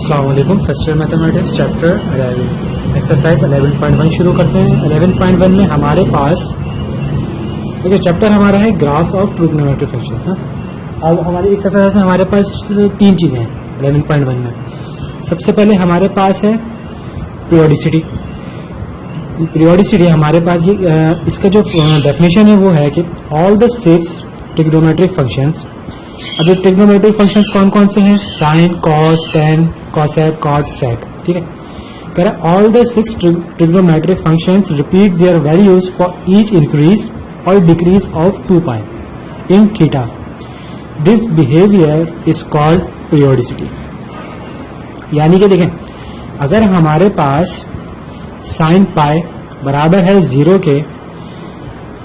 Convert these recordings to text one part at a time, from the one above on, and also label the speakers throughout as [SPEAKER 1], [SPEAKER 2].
[SPEAKER 1] अस्सलाम वालेकुम। First year mathematics chapter 11 exercise 11.1 शुरू करते हैं। 11.1 में हमारे पास देखिए चैप्टर हमारा है ग्राफ्स ऑफ ट्रिग्नोमेट्रिक फंक्शंस ना। अब हमारी एक्सरसाइज में हमारे पास तीन चीज़ें हैं 11.1 में। सबसे पहले हमारे पास है पीरियोडिसिटी। पीरियोडिसिटी हमारे पास ये इसका जो डेफिनेशन है वो है कि ऑल द 6 ट्रिग्नोमेट्रिक फंक्शंस। अब ये ट्रिग्नोमेट्रिक फंक्शंस कौन कौन से हैं? Sine, cos, tan, cosec, cot, sec. ठीक है, कह रहा all the 6 trigonometric functions repeat their values for each increase और decrease of 2 pi in theta. This behaviour is called periodicity. यानी कि देखें, अगर हमारे पास साइन पाई बराबर है 0 के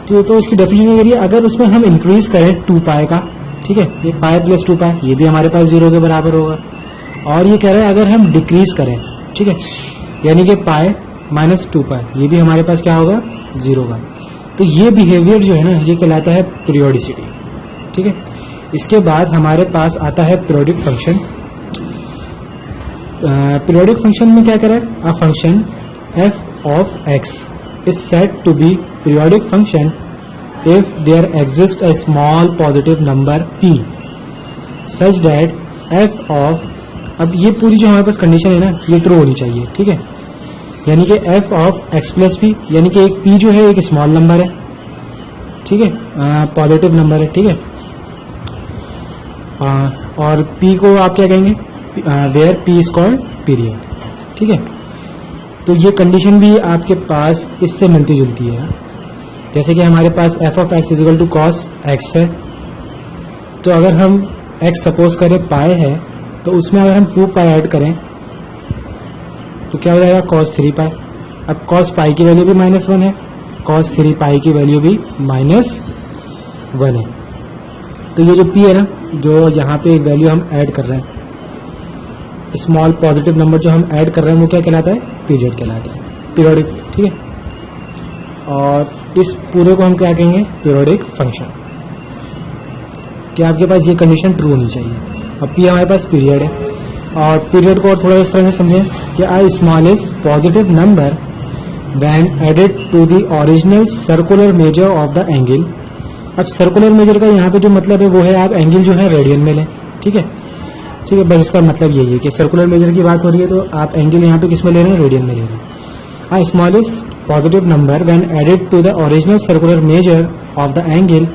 [SPEAKER 1] तो उसकी डेफिनेशन करिए, अगर उसमें हम इंक्रीज करें 2 पाई का, ठीक है, ये पाई प्लस 2 पाई ये भी हमारे पास 0 के बराबर होगा। और ये कह रहा है अगर हम डिक्रीज करें, ठीक है, यानी कि पाई माइनस 2 पाई ये भी हमारे पास क्या होगा? 0 का। तो ये बिहेवियर जो है ना ये कहलाता है पीरियोडिसिटी। ठीक है, इसके बाद हमारे पास आता है पीरियोडिक फंक्शन। पीरियोडिक फंक्शन में क्या कह रहा है? A function f of x is said to be periodic function if there exists a small positive number p such that f of, अब ये पूरी जो हमारे पास कंडीशन है ना ये ट्रू होनी चाहिए। ठीक है, यानी कि f of x plus p, यानी कि एक p जो है एक स्मॉल नंबर है, ठीक है, पॉजिटिव नंबर है। ठीक है, और p को आप क्या कहेंगे? Where p is called period. ठीक है, तो ये कंडीशन भी आपके पास इससे मिलती जुलती है। जैसे कि हमारे पास f of x is equal to cos x है, तो अगर हम x सपोज करें पाई है तो उसमें अगर हम 2 पाई ऐड करें तो क्या हो जाएगा? कॉस 3 पाई। अब कॉस पाई की वैल्यू भी -1 है, कॉस 3 पाई की वैल्यू भी -1 है। तो ये जो p है ना, जो यहाँ पे वैल्यू हम ऐड कर रहे हैं, स्मॉल पॉजिटिव नंबर जो हम ऐड कर रहे हैं वो क्या कहलाता है? पीरियड कहलाता है, पीरियोडिक। ठीक है, और इस पूरे को हम क्या कहेंगे? Periodic function. क्या आपके पास ये कंडीशन ट्रू होनी चाहिए। अब पी हमारे पास पीरियड है, और पीरियड को और थोड़ा इस तरह से समझें कि I smallest positive number when added to the original circular measure of the angle. अब सर्कुलर मेजर का यहाँ पे जो मतलब है वो है आप एंगल जो है रेडियन में लें। ठीक है, ठीक है, बस इसका मतलब यही है कि सर्कुलर मेजर की बात हो रही है तो आप एंगल यहाँ पे किस में ले रहे हैं? रेडियन में ले रहे हैं। Smallest positive number when added to the original circular measure of the angle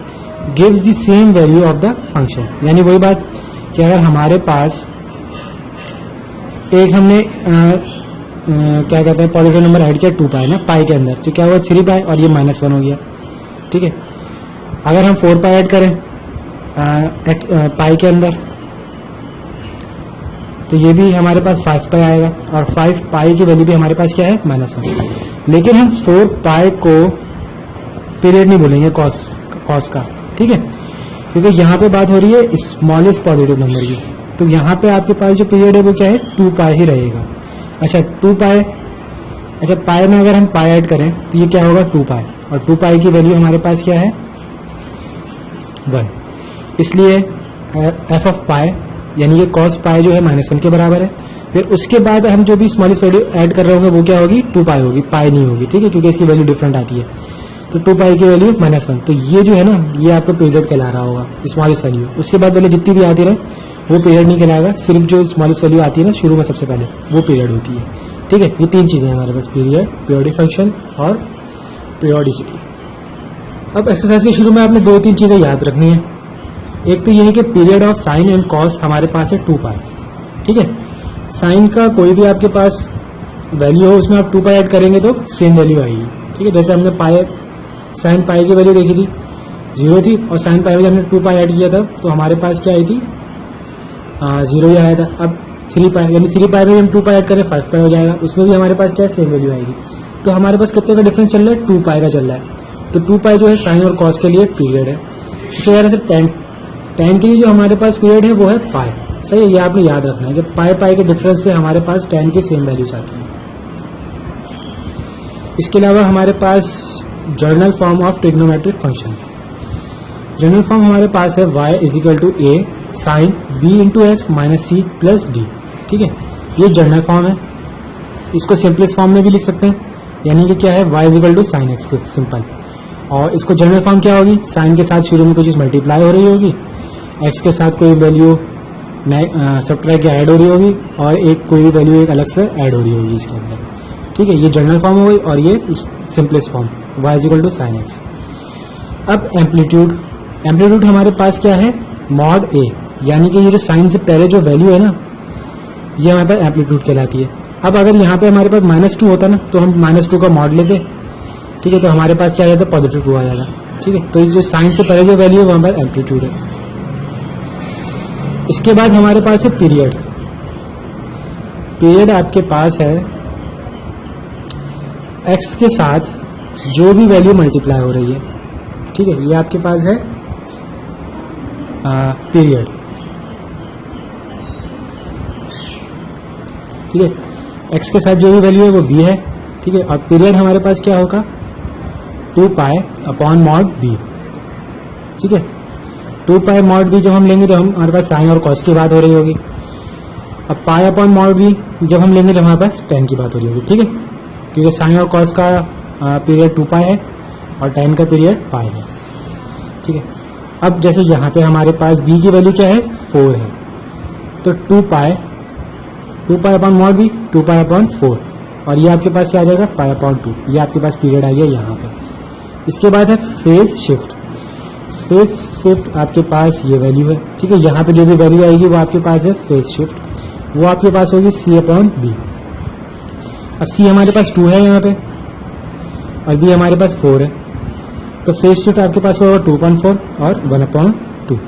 [SPEAKER 1] gives the same value of the function. यानी वही बात कि अगर हमारे पास एक हमने क्या कहते हैं पॉजिटिव नंबर ऐड किया 2 पाई ना पाई के अंदर, तो क्या हुआ? 3 पाई और ये -1 हो गया। ठीक है, अगर हम 4 पाई ऐड करें पाई के अंदर तो ये भी हमारे पास 5 पाई आएगा, और 5 पाई की वैल्यू भी हमारे पास क्या है? -1। लेकिन हम 4 पाई को पीरियड नहीं बोलेंगे कॉस का। ठीक है, क्योंकि यहाँ पे बात हो रही है स्मॉलेस्ट पॉजिटिव नंबर की, तो यहाँ पे आपके पास जो पीरियड है वो क्या है? 2 पाई ही रहेगा। अच्छा 2 पाई, अच्छा पाई में अगर हम पाई ऐड करें तो ये क्या होगा? 2 पाई, और 2 पाई की वैल्यू हमारे पास क्या है? 1। इसलिए f ऑफ पाई यानी कि कॉस पाई जो है -1 के बराबर है। फिर उसके बाद हम जो भी स्मॉलेस्ट वैल्यू ऐड कर रहे होंगे वो क्या होगी? 2 पाई होगी, पाई नहीं होगी। ठीक है, क्योंकि इसकी वैल्यू डिफरेंट आती है। तो 2 पाई की वैल्यू -1, तो ये जो है ना ये आपका पीरियड कहला रहा होगा, स्मॉलेस्ट वैल्यू। उसके बाद वैल्यू जितनी भी आती रहे वो पीरियड नहीं कहलाएगा, सिर्फ जो स्मॉलेस्ट वैल्यू आती है ना शुरू में सबसे पहले वो पीरियड होती है। ठीक है, ये 3 चीजें हमारे पास, पीरियड, पीरियोडिक फंक्शन और पीरियोडिसिटी। अब एक्सरसाइज के शुरू में आपने 2-3 चीजें याद रखनी है। एक तो ये है कि period of sine and cos हमारे पास है 2 पाई। ठीक है, साइन का कोई भी आपके पास वैल्यू हो उसमें आप 2 पाई ऐड करेंगे तो सेम वैल्यू आएगी। ठीक है, जैसे हमने पाई साइन पाई की वैल्यू देखी थी 0 थी, और साइन पाई में हमने 2 पाई ऐड किया था तो हमारे पास क्या आई थी? 0 ही आया था। अब 3 पाई, यानी 3 पाई में हम 2 पाई ऐड करें 5 पाई हो जाएगा, उसमें भी हमारे पास क्या सेम वैल्यू आएगी। तो हमारे पास कितने का डिफरेंस चल रहा है? 2 पाई का चल रहा है। तो 2 पाई जो है साइन और कॉस के लिए पीरियड है। इसी तरह से टेन के लिए जो हमारे पास पीरियड है वो है पाई। सही है, ये आपने याद रखना है कि पाई के डिफरेंस से हमारे पास टेन की सेम वैल्यूज आती है। इसके अलावा हमारे पास general form of trigonometric function. General form हमारे पास है y is equal to a sine b into x minus c plus d. ठीक है, ये जनरल फॉर्म है, इसको सिंपलेस्ट फॉर्म में भी लिख सकते हैं, यानी कि क्या है y is equal to sine x, simple. और इसको जनरल फॉर्म क्या होगी, साइन के साथ शुरू में कोई चीज़ मल्टीप्लाई हो रही होगी, एक्स के साथ कोई वैल्यू सब्ट्रैक्ट या ऐड हो रही होगी, और एक कोई भी वैल्यू एक अलग से ऐड हो रही होगी इसके अंदर, ठीक है। ये जनरल फॉर्म हो गई, और ये simplest form y is equal to sine x. अब एम्पलीट्यूड, एम्पलीट्यूड हमारे पास क्या है, मॉड ए, यानी कि ये जो साइन से पहले जो वैल्यू है ना, ये हमारे पास एम्पलीट्यूड कहलाती है। अब अगर यहाँ पे हमारे पास -2 होता ना, तो हम -2 का मॉड लेते, ठीक है, तो हमारे पास क्या आ जाता, +2 आ जाएगा, ठीक है। तो ये जो साइन से पहले जो वैल्यू है वो हमारे पास एम्पलीट्यूड है। इसके बाद हमारे पास है पीरियड। पीरियड आपके पास है एक्स के साथ जो भी वैल्यू मल्टीप्लाई हो रही है, ठीक है, ये आपके पास है पीरियड, ठीक है। एक्स के साथ जो भी वैल्यू है वो बी है, ठीक है। और पीरियड हमारे पास क्या होगा, 2 पाई अपॉन मॉड बी, ठीक है। 2 पाई मॉड बी जब हम लेंगे तो हमारे पास साइन और कॉस की बात हो रही होगी। अब पाई अपॉन मॉड बी जब हम लेंगे तो हमारे पास tan की बात हो रही होगी, ठीक है, क्योंकि साइन और कॉस का पीरियड 2 पाई है और tan का पीरियड पाई है, ठीक है। अब जैसे यहाँ पे हमारे पास b की वैल्यू क्या है, 4 है, तो 2 pi upon mod b 2 pi upon 4, और ये आपके पास क्या आ जाएगा, पाई अपॉन 2, ये आपके पास पीरियड आ गया यहाँ पे। इसके बाद है फेज शिफ्ट। फेज शिफ्ट आपके पास ये वैल्यू है, ठीक है, यहाँ पे जो भी वैल्यू आएगी वो आपके पास है फेज शिफ्ट, वो आपके पास होगी c अपॉन बी। अब c हमारे पास 2 है यहाँ पे, और b हमारे पास 4 है, तो फेज शिफ्ट आपके पास होगा 2.4 और 1/2।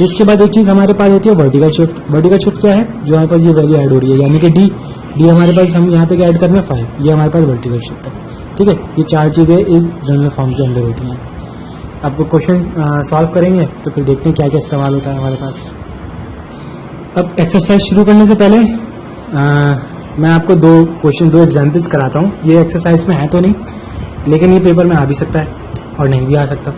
[SPEAKER 1] इसके बाद एक चीज हमारे पास होती है वर्टिकल शिफ्ट। वर्टिकल शिफ्ट क्या है, जो हमारे पास ये वैल्यू ऐड हो रही है, यानी कि डी हमारे पास, हम यहाँ पे क्या ऐड करना है 5, ये हमारे पास वर्टिकल शिफ्ट है, ठीक है। ये 4 चीजें इस जनरल फॉर्म के अंदर होती हैं। अब क्वेश्चन सॉल्व करेंगे तो फिर देखते हैं क्या क्या इस्तेमाल होता है हमारे पास। अब एक्सरसाइज शुरू करने से पहले मैं आपको 2 एग्जाम्पल्स कराता हूँ। ये एक्सरसाइज में है तो नहीं, लेकिन ये पेपर में आ भी सकता है और नहीं भी आ सकता।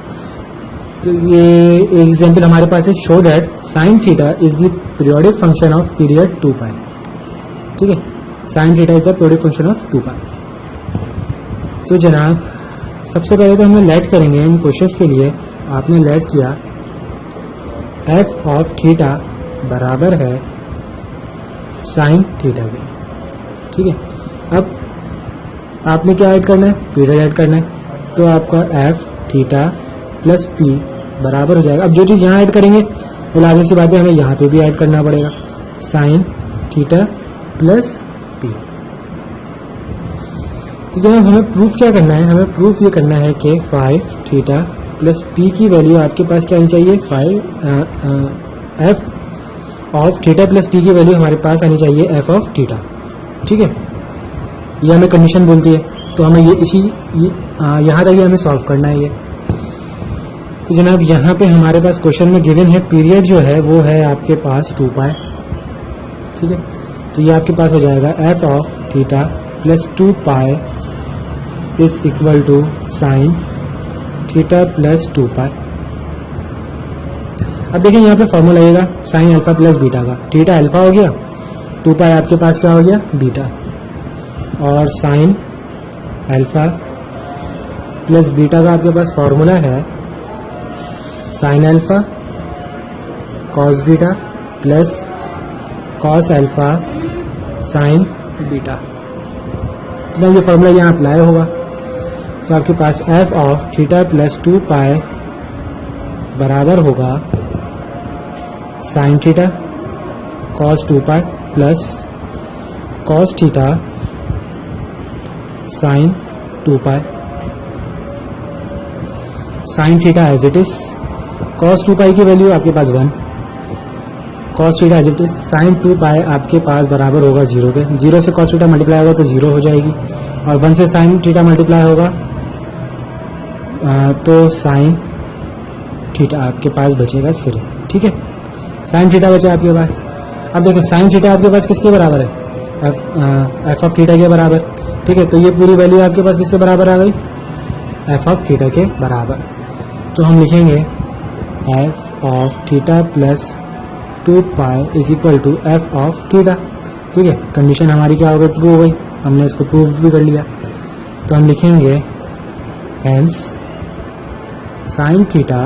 [SPEAKER 1] तो ये एग्जाम्पल हमारे पास है, show that sine theta is the periodic function of period 2 pi, ठीक है। Sine theta is the periodic function of 2 पाई। तो जनाब सबसे पहले तो हम लेट करेंगे इन क्वेश्चंस के लिए। आपने लेट किया एफ ऑफ थीटा बराबर है साइन थीटा के, ठीक है। अब आपने क्या ऐड करना है, पीरियड ऐड करना है, तो आपका एफ थीटा प्लस पी बराबर हो जाएगा। अब जो चीज़ यहाँ ऐड करेंगे वो लाजमी सी बात है, हमें यहाँ पे भी ऐड करना पड़ेगा, साइन थीटा प्लस पी। तो जब हमें प्रूफ क्या करना है, हमें प्रूफ ये करना है कि 5 थीटा प्लस पी की वैल्यू आपके पास क्या आनी चाहिए, 5 F of theta plus P की वैल्यू हमारे पास आनी चाहिए एफ ऑफ थीटा, ठीक है। ये हमें कंडीशन बोलती है, तो हमें यहाँ तक हमें सॉल्व करना है ये। तो जनाब यहाँ पे हमारे पास क्वेश्चन में गिवन है पीरियड जो है वो है आपके पास 2 पाई, ठीक है। तो ये आपके पास हो जाएगा f of theta plus 2 pi is equal to sine theta plus 2 pi. अब देखिए यहाँ पे फॉर्मूला आएगा साइन अल्फा प्लस बीटा का, थीटा अल्फा हो गया, 2 पाई आपके पास क्या हो गया, बीटा, और साइन अल्फा प्लस बीटा का आपके पास फॉर्मूला है sine alpha cos beta plus cos alpha sine beta. तो ये फॉर्मूला यहाँ अप्लाई होगा, तो आपके पास f of theta plus 2 pi बराबर होगा sine theta cos 2 pi plus cos theta sine 2 pi. Sine theta as it is, cos 2 pi की वैल्यू आपके पास 1, cos theta as it is, sine 2 pi आपके पास बराबर होगा 0 के, 0 से कॉस थीटा मल्टीप्लाई होगा तो 0 हो जाएगी, और 1 से साइन थीटा मल्टीप्लाई होगा तो साइन थीटा आपके पास बचेगा सिर्फ, ठीक है। साइन थीटा बचा आपके पास। अब देखिए साइन थीटा आपके पास किसके बराबर है, एफ ऑफ थीटा के बराबर, ठीक है। तो ये पूरी वैल्यू आपके पास किसके बराबर आ गई, एफ ऑफ थीटा के बराबर। तो हम लिखेंगे f of theta plus 2 pi is equal to f of theta. ठीक है, कंडीशन हमारी क्या हो गई, ट्रू हो गई, हमने इसको प्रूव भी कर लिया। तो हम लिखेंगे hence sine theta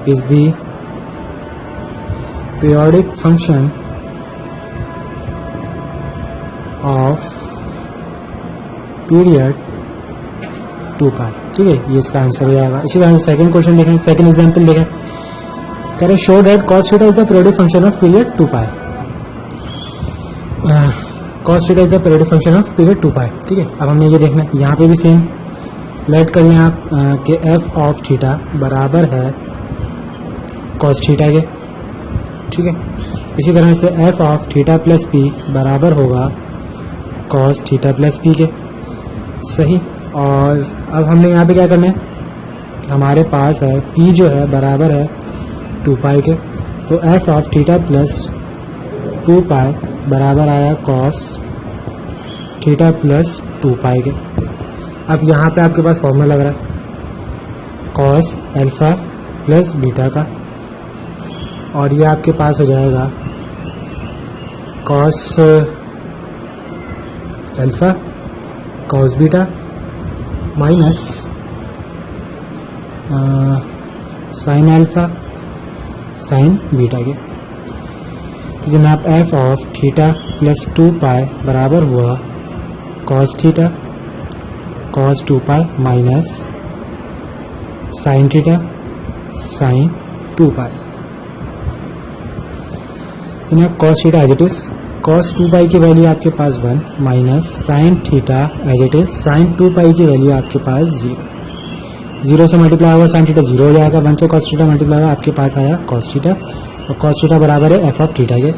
[SPEAKER 1] is the periodic function of period 2 pi. ठीक है, ये इसका आंसर हो जाएगा। इसी तरह से सेकंड क्वेश्चन देखें, सेकंड एग्जांपल देखें, कह रहे show that cos theta is the periodic function of period 2 pi. cos theta is the periodic function of period 2 pi. ठीक है, अब हमने ये देखना है, यहाँ पे भी सेम लेट कर लें आप कि f ऑफ थीटा बराबर है cos थीटा के। ठीक है, इसी तरह से f of theta plus p बराबर होगा cos थीटा प्लस p के। सही, और अब हमने यहाँ पे क्या करना है, हमारे पास है p जो है बराबर है 2 पाई के, तो f of theta plus 2 pi बराबर आया cos थीटा प्लस 2 पाई के। अब यहाँ पे आपके पास फॉर्मूला लग रहा है cos अल्फा प्लस बीटा का, और ये आपके पास हो जाएगा cos alpha cos beta minus sine alpha sine beta के। तो जनाब f of theta plus 2 pi बराबर हुआ cos theta cos 2 pi minus sine theta sine 2 pi. जनाब cos theta as it is, cos 2 pi की वैल्यू आपके पास 1 minus sine theta as it is, sine 2 pi की वैल्यू आपके पास 0, 0 से मल्टीप्लाई होगा साइन थीटा 0 हो जाएगा, 1 से cos थीटा मल्टीप्लाई होगा आपके पास आया cos थीटा, और cos थीटा बराबर है f ऑफ थीटा के।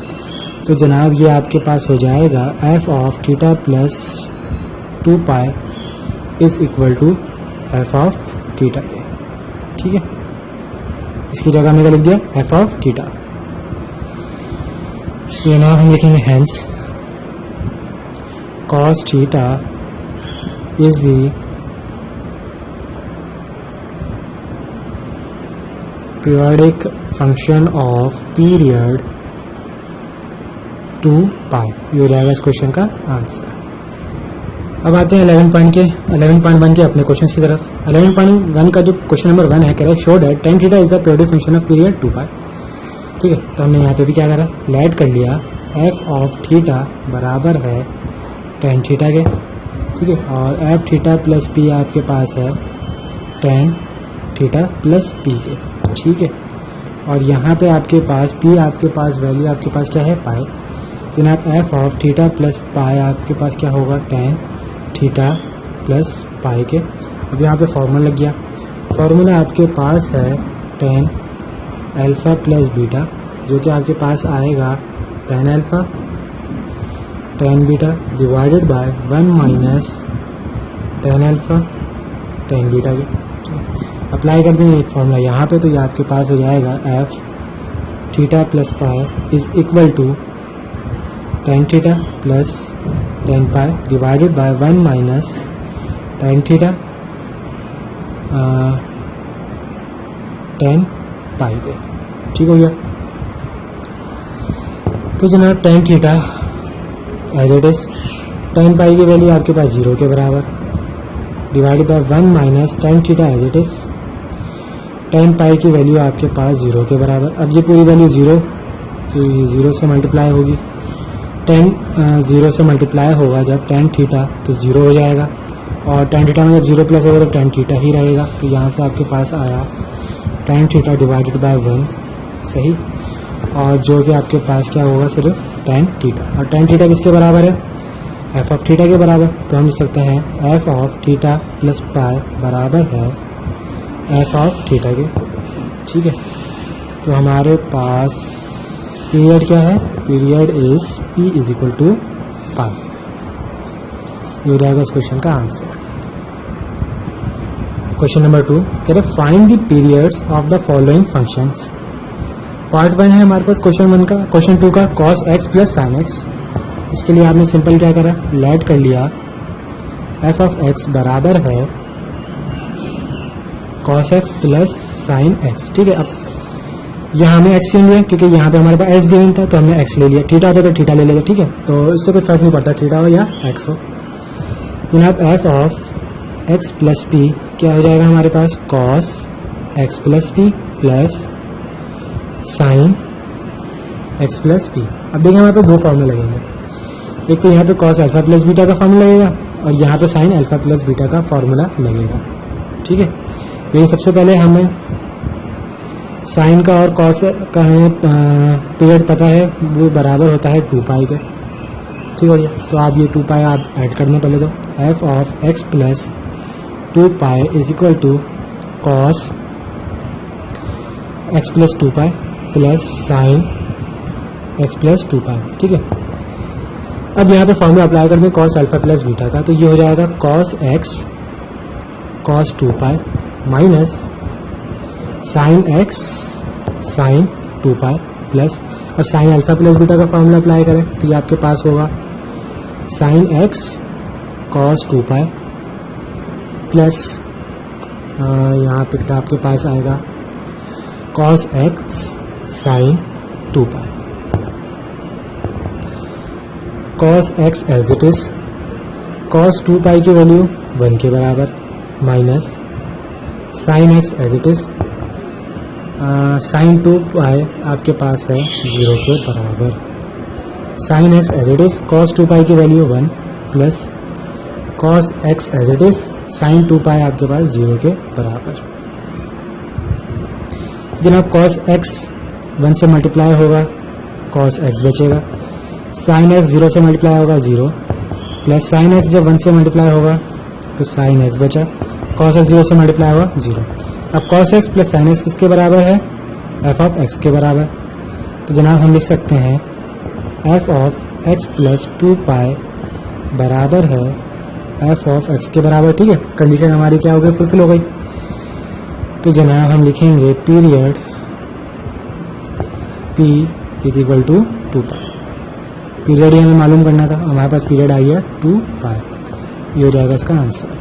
[SPEAKER 1] तो जनाब ये आपके पास हो जाएगा f of theta plus 2 pi is equal to f of theta के। ठीक है, इसकी जगह में क्या लिख दिया, f ऑफ थीटा। ये नाम हम लिखेंगे hence cos theta is the periodic function of period 2 पाई। ये हो जाएगा इस क्वेश्चन का आंसर। अब आते हैं 11.1 के अपने क्वेश्चन की तरफ। 11.1 का जो क्वेश्चन नंबर 1 है, कह रहा है show that tan theta is the periodic function of period 2 pi. ठीक है, तो हमने यहाँ पे भी क्या करा, लेट कर लिया f ऑफ थीटा बराबर है tan थीटा के। ठीक है, और f थीटा प्लस p आपके पास है tan थीटा प्लस p के। ठीक है, और यहाँ पे आपके पास p आपके पास वैल्यू आपके पास क्या है, पाई। जनाब f ऑफ थीटा प्लस पाई आपके पास क्या होगा, tan थीटा प्लस पाई के। अब यहाँ पे फार्मूला लग गया, फार्मूला आपके पास है tan अल्फा प्लस बीटा, जो कि आपके पास आएगा tan alpha tan beta divided by 1 minus tan alpha tan beta के। अप्लाई कर देंगे एक फॉर्मूला यहाँ पे, तो ये आपके पास हो जाएगा f theta plus pi is equal to tan theta plus tan pi divided by 1 minus tan theta tan pi पे। ठीक हो गया, तो जनाब tan theta as it is, tan pi की वैल्यू आपके पास 0 के बराबर divided by 1 minus tan theta as it is, tan pi की वैल्यू आपके पास 0 के बराबर। अब ये पूरी वैल्यू 0, तो ये 0 से मल्टीप्लाई होगी, tan 0 से मल्टीप्लाई होगा जब tan थीटा, तो 0 हो जाएगा, और tan थीटा में जब 0 प्लस होगा तो tan थीटा ही रहेगा। तो यहाँ से आपके पास आया tan थीटा डिवाइडेड बाय 1। सही, और जो कि आपके पास क्या होगा, सिर्फ tan थीटा, और tan थीटा किसके बराबर है, f ऑफ थीटा के बराबर। तो हम लिख सकते हैं f ऑफ थीटा प्लस पाई बराबर है f ऑफ थीटा के। ठीक है, तो हमारे पास पीरियड क्या है, period is p is equal to pi. ये हो जाएगा इस क्वेश्चन का आंसर। क्वेश्चन नंबर 2, कह रहे find the periods of the following functions. Part 1 है हमारे पास क्वेश्चन 1 का, क्वेश्चन 2 का cos x plus sin x। इसके लिए आपने सिंपल क्या करा, लेट कर लिया f ऑफ x बराबर है cos x plus sin x। ठीक है, अब यहाँ हमने एक्स चुन लिया क्योंकि यहाँ पे हमारे पास एस गिवन था, तो हमने एक्स ले लिया। थीटा होता तो थीटा ले लेगा, ठीक है। तो इससे कोई फर्क नहीं पड़ता थीटा हो या एक्स हो। जनाब f of x plus p क्या हो जाएगा हमारे पास, cos x plus p plus sine x plus p. अब देखिए हमारे पास दो फॉर्मूला लगेंगे, एक तो यहाँ पे कॉस अल्फा प्लस बीटा का फॉर्मूला लगेगा और यहाँ पे साइन अल्फा प्लस बीटा का फॉर्मूला लगेगा, ठीक है। लेकिन सबसे पहले हमें साइन का और कॉस का हमें पीरियड पता है, वो बराबर होता है 2 पाई के, ठीक हो गया। तो आप ये 2 पाई आप ऐड कर दें पहले। तो f of x plus 2 pi is equal to cos x plus 2 pi plus sine x plus 2 pi, ठीक है। अब यहाँ पे फॉर्मूला अप्लाई कर दें कॉस अल्फा प्लस बीटा का, तो ये हो जाएगा cos x cos 2 pi minus sine x sine 2 pi plus, अब साइन अल्फा प्लस बीटा का फॉर्मूला अप्लाई करें तो ये आपके पास होगा sine x cos 2 pi plus यहाँ पे आपके पास आएगा cos x sine 2 pi, cos x as it is, cos 2 pi की वैल्यू 1 के बराबर minus sine x as it is, sine 2 pi आपके पास है 0 के बराबर, sine x as it is, cos 2 pi की value 1 plus cos x as it is, sine 2 pi आपके पास 0 के बराबर। जनाब कॉस एक्स 1 से मल्टीप्लाई होगा, कॉस एक्स बचेगा, साइन एक्स 0 से मल्टीप्लाई होगा 0 प्लस साइन एक्स जब 1 से मल्टीप्लाई होगा तो साइन एक्स बचा, कॉस एक्स 0 से मल्टीप्लाई होगा 0। अब cos x plus sine x किसके बराबर है, एफ ऑफ एक्स के बराबर। तो जनाब हम लिख सकते हैं F of x plus 2 pi बराबर है एफ ऑफ एक्स के बराबर, ठीक है। कंडीशन हमारी क्या हो गई, फुलफिल हो गई। तो जनाब हम लिखेंगे period p is equal to 2 pi, period ही हमें मालूम करना था, हमारे पास पीरियड आई है 2 पाई, ये हो जाएगा इसका आंसर।